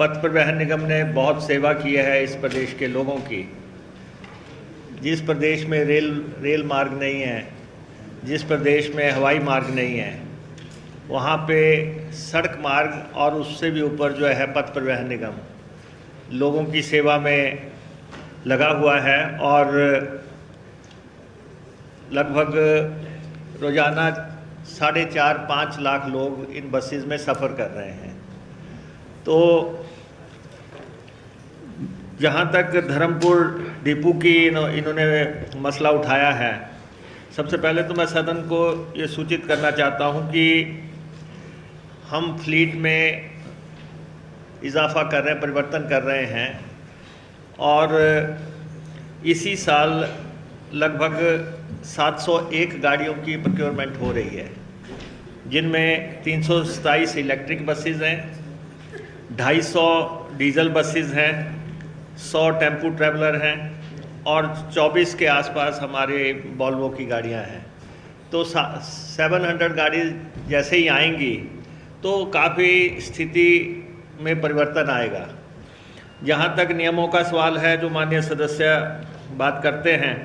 पथ परिवहन निगम ने बहुत सेवा की है इस प्रदेश के लोगों की। जिस प्रदेश में रेल मार्ग नहीं है, जिस प्रदेश में हवाई मार्ग नहीं है, वहाँ पे सड़क मार्ग और उससे भी ऊपर जो है पथ परिवहन निगम लोगों की सेवा में लगा हुआ है और लगभग रोज़ाना 4.5-5 लाख लोग इन बसेस में सफ़र कर रहे हैं। तो जहाँ तक धर्मपुर डिपो की इन्होंने मसला उठाया है, सबसे पहले तो मैं सदन को ये सूचित करना चाहता हूँ कि हम फ्लीट में इजाफ़ा कर रहे हैं, परिवर्तन कर रहे हैं और इसी साल लगभग 701 गाड़ियों की प्रोक्योरमेंट हो रही है, जिनमें 327 इलेक्ट्रिक बसेस हैं, 250 डीजल बसेस हैं, 100 टेम्पू ट्रैवलर हैं और 24 के आसपास हमारे वॉल्वो की गाड़ियां हैं। तो 700 गाड़ी जैसे ही आएंगी तो काफ़ी स्थिति में परिवर्तन आएगा। जहाँ तक नियमों का सवाल है, जो माननीय सदस्य बात करते हैं,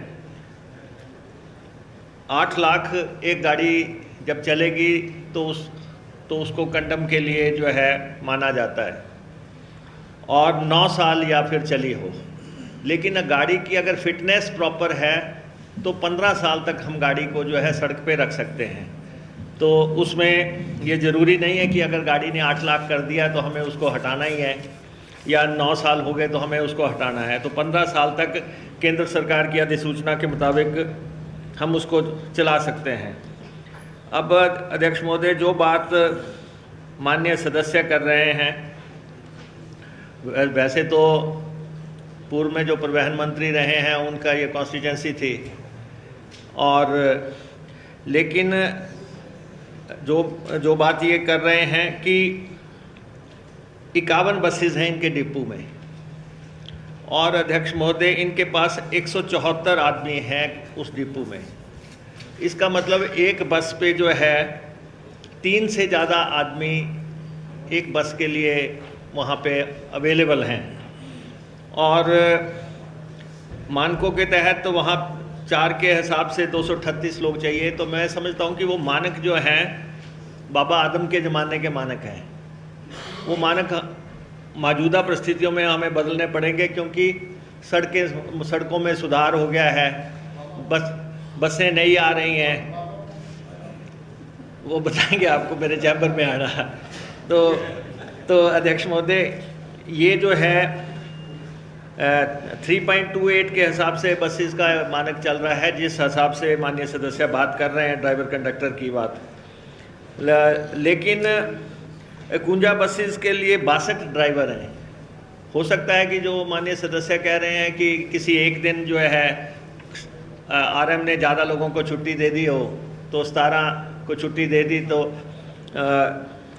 8 लाख एक गाड़ी जब चलेगी तो उसको कंडम के लिए जो है माना जाता है और 9 साल या फिर चली हो। लेकिन गाड़ी की अगर फिटनेस प्रॉपर है तो 15 साल तक हम गाड़ी को जो है सड़क पे रख सकते हैं। तो उसमें ये ज़रूरी नहीं है कि अगर गाड़ी ने 8 लाख कर दिया तो हमें उसको हटाना ही है, या 9 साल हो गए तो हमें उसको हटाना है। तो 15 साल तक केंद्र सरकार की अधिसूचना के मुताबिक हम उसको चला सकते हैं। अब अध्यक्ष महोदय, जो बात माननीय सदस्य कर रहे हैं, वैसे तो पूर्व में जो परिवहन मंत्री रहे हैं उनका ये कॉन्स्टिट्यूंसी थी, और लेकिन जो बात ये कर रहे हैं कि 51 बसेस हैं इनके डिपो में, और अध्यक्ष महोदय इनके पास 174 आदमी हैं उस डिपो में। इसका मतलब एक बस पे जो है 3 से ज़्यादा आदमी एक बस के लिए वहाँ पे अवेलेबल हैं, और मानकों के तहत तो वहाँ 4 के हिसाब से 238 लोग चाहिए। तो मैं समझता हूँ कि वो मानक जो हैं बाबा आदम के ज़माने के मानक हैं। वो मानक मौजूदा परिस्थितियों में हमें बदलने पड़ेंगे, क्योंकि सड़कों में सुधार हो गया है, बसें नहीं आ रही हैं, वो बताएंगे आपको, मेरे चैम्बर में आना। तो अध्यक्ष महोदय, ये जो है 3.28 के हिसाब से बसेस का मानक चल रहा है, जिस हिसाब से माननीय सदस्य बात कर रहे हैं ड्राइवर कंडक्टर की बात। लेकिन कुंजा बसेस के लिए 62 ड्राइवर हैं। हो सकता है कि जो माननीय सदस्य कह रहे हैं कि किसी एक दिन जो है आरएम ने ज़्यादा लोगों को छुट्टी दे दी हो, तो 17 को छुट्टी दे दी, तो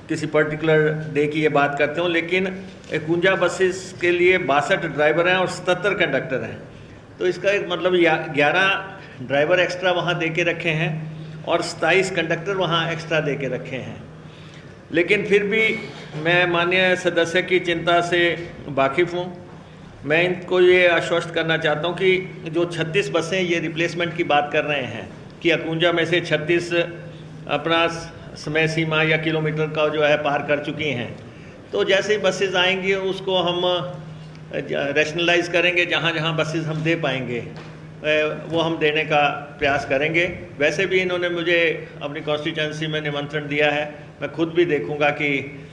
किसी पर्टिकुलर डे की ये बात करते हो। लेकिन कुंजा बसेस के लिए 62 ड्राइवर हैं और 77 कंडक्टर हैं। तो इसका एक मतलब 11 ड्राइवर एक्स्ट्रा वहाँ दे के रखे हैं और 27 कंडक्टर वहाँ एक्स्ट्रा दे के रखे हैं। लेकिन फिर भी मैं माननीय सदस्य की चिंता से वाकिफ़ हूँ। मैं इनको ये आश्वस्त करना चाहता हूँ कि जो 36 बसें ये रिप्लेसमेंट की बात कर रहे हैं कि अकुंजा में से 36 अपना समय सीमा या किलोमीटर का जो है पार कर चुकी हैं, तो जैसे ही बसेस आएंगी उसको हम रैशनलाइज करेंगे। जहाँ जहाँ बसेस हम दे पाएंगे वो हम देने का प्रयास करेंगे। वैसे भी इन्होंने मुझे अपनी कॉन्स्टिट्यूंसी में निमंत्रण दिया है, मैं खुद भी देखूंगा कि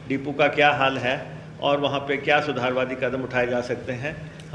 डिपो का क्या हाल है और वहाँ पे क्या सुधारवादी कदम उठाए जा सकते हैं।